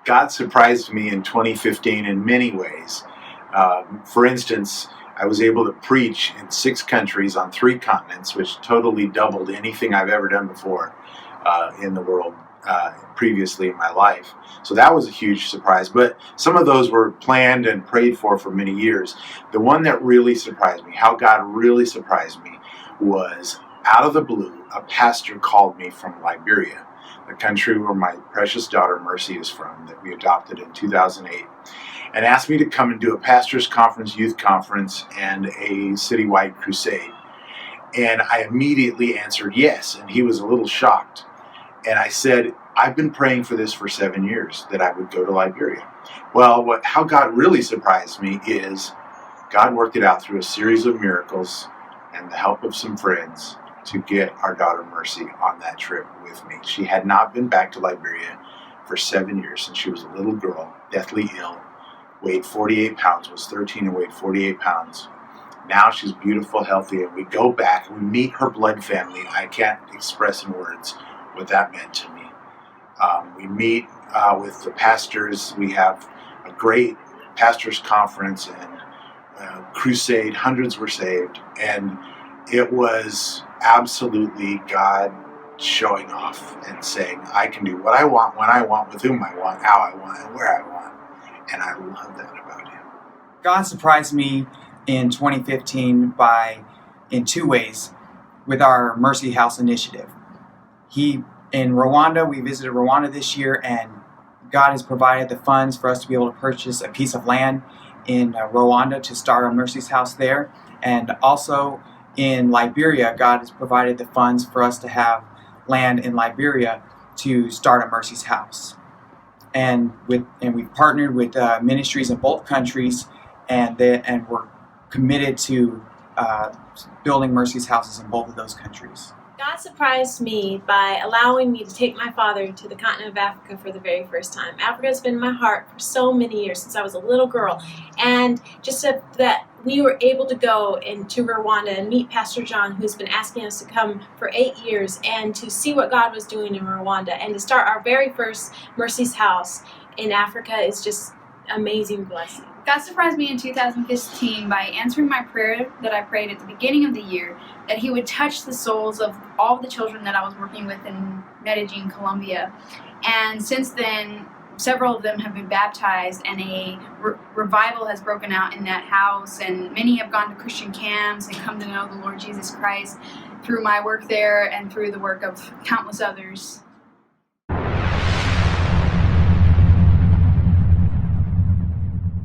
God surprised me in 2015 in many ways. For instance, I was able to preach in 6 countries on 3 continents, which totally doubled anything I've ever done before in the world previously in my life. So that was a huge surprise. But some of those were planned and prayed for many years. The one that really surprised me, how God really surprised me, was out of the blue, a pastor called me from Liberia, the country where my precious daughter Mercy is from, that we adopted in 2008, and asked me to come and do a pastor's conference, youth conference, and a citywide crusade. And I immediately answered yes, and he was a little shocked. And I said, I've been praying for this for 7 years, that I would go to Liberia. Well, how God really surprised me is God worked it out through a series of miracles and the help of some friends to get our daughter Mercy on that trip with me. She had not been back to Liberia for 7 years since she was a little girl, deathly ill, weighed 48 pounds, was 13 and weighed 48 pounds. Now she's beautiful, healthy, and we go back and we meet her blood family. I can't express in words what that meant to me. We meet with the pastors. We have a great pastors conference and crusade. Hundreds were saved, and it was absolutely God showing off and saying, I can do what I want, when I want, with whom I want, how I want, and where I want. And I love that about him. God surprised me in 2015 in 2 ways with our Mercy House initiative. In Rwanda, we visited Rwanda this year, and God has provided the funds for us to be able to purchase a piece of land in Rwanda to start our Mercy's House there. And also in Liberia, God has provided the funds for us to have land in Liberia to start a Mercy's House. And we've partnered with ministries in both countries, and we're committed to building Mercy's Houses in both of those countries. God surprised me by allowing me to take my father to the continent of Africa for the very first time. Africa has been in my heart for so many years, since I was a little girl. And just that we were able to go into Rwanda and meet Pastor John, who's been asking us to come for 8 years, and to see what God was doing in Rwanda, and to start our very first Mercy's House in Africa is just amazing blessing. God surprised me in 2015 by answering my prayer that I prayed at the beginning of the year, that he would touch the souls of all the children that I was working with in Medellin, Colombia. And since then, several of them have been baptized, and a revival has broken out in that house, and many have gone to Christian camps and come to know the Lord Jesus Christ through my work there and through the work of countless others.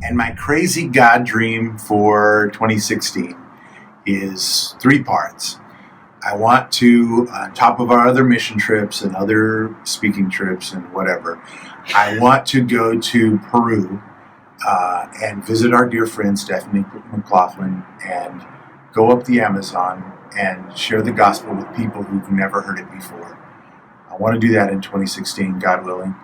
And my crazy God dream for 2016 is 3 parts. I want to, on top of our other mission trips and other speaking trips and whatever, I want to go to Peru and visit our dear friend Stephanie McLaughlin and go up the Amazon and share the gospel with people who've never heard it before. I want to do that in 2016, God willing.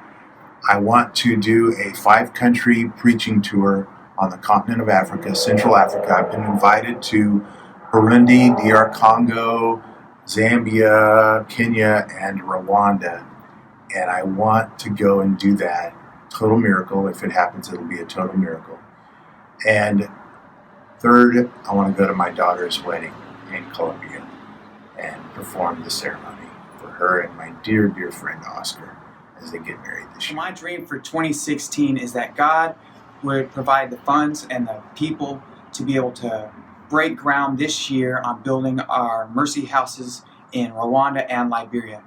I want to do a 5-country preaching tour on the continent of Africa, Central Africa. I've been invited to Burundi, DR Congo, Zambia, Kenya, and Rwanda. And I want to go and do that. Total miracle. If it happens, it'll be a total miracle. And third, I want to go to my daughter's wedding in Colombia and perform the ceremony for her and my dear, dear friend Oscar as they get married this year. My dream for 2016 is that God would provide the funds and the people to be able to break ground this year on building our Mercy Houses in Rwanda and Liberia.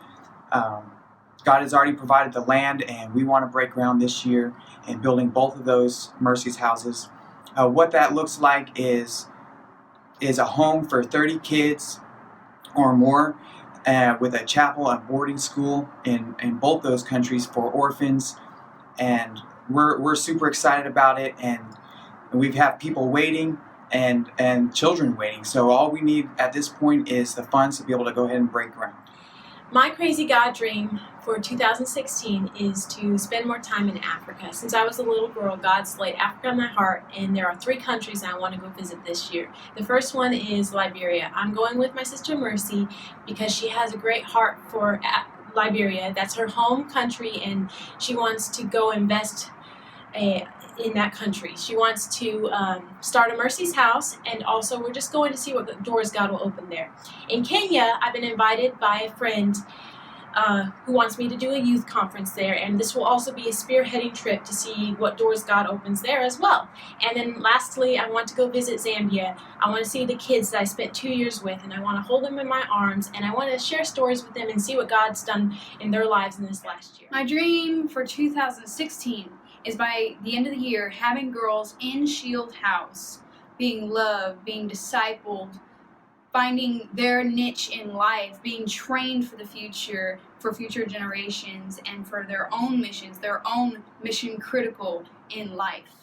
God has already provided the land, and we want to break ground this year in building both of those Mercy's Houses. What that looks like is a home for 30 kids or more, with a chapel and boarding school in both those countries for orphans. And we're super excited about it, and we have people waiting and children waiting. So all we need at this point is the funds to be able to go ahead and break ground. My crazy God dream for 2016 is to spend more time in Africa. Since I was a little girl, God's laid Africa on my heart, and there are 3 countries I want to go visit this year. The first one is Liberia. I'm going with my sister Mercy because she has a great heart for Liberia. That's her home country, and she wants to go invest in that country. She wants to start a Mercy's House, and also we're just going to see what doors God will open there. In Kenya, I've been invited by a friend who wants me to do a youth conference there, and this will also be a spearheading trip to see what doors God opens there as well. And then lastly, I want to go visit Zambia. I want to see the kids that I spent 2 years with, and I want to hold them in my arms, and I want to share stories with them and see what God's done in their lives in this last year. My dream for 2016 is by the end of the year having girls in Shield House being loved, being discipled, finding their niche in life, being trained for the future, for future generations, and for their own missions, their own mission critical in life.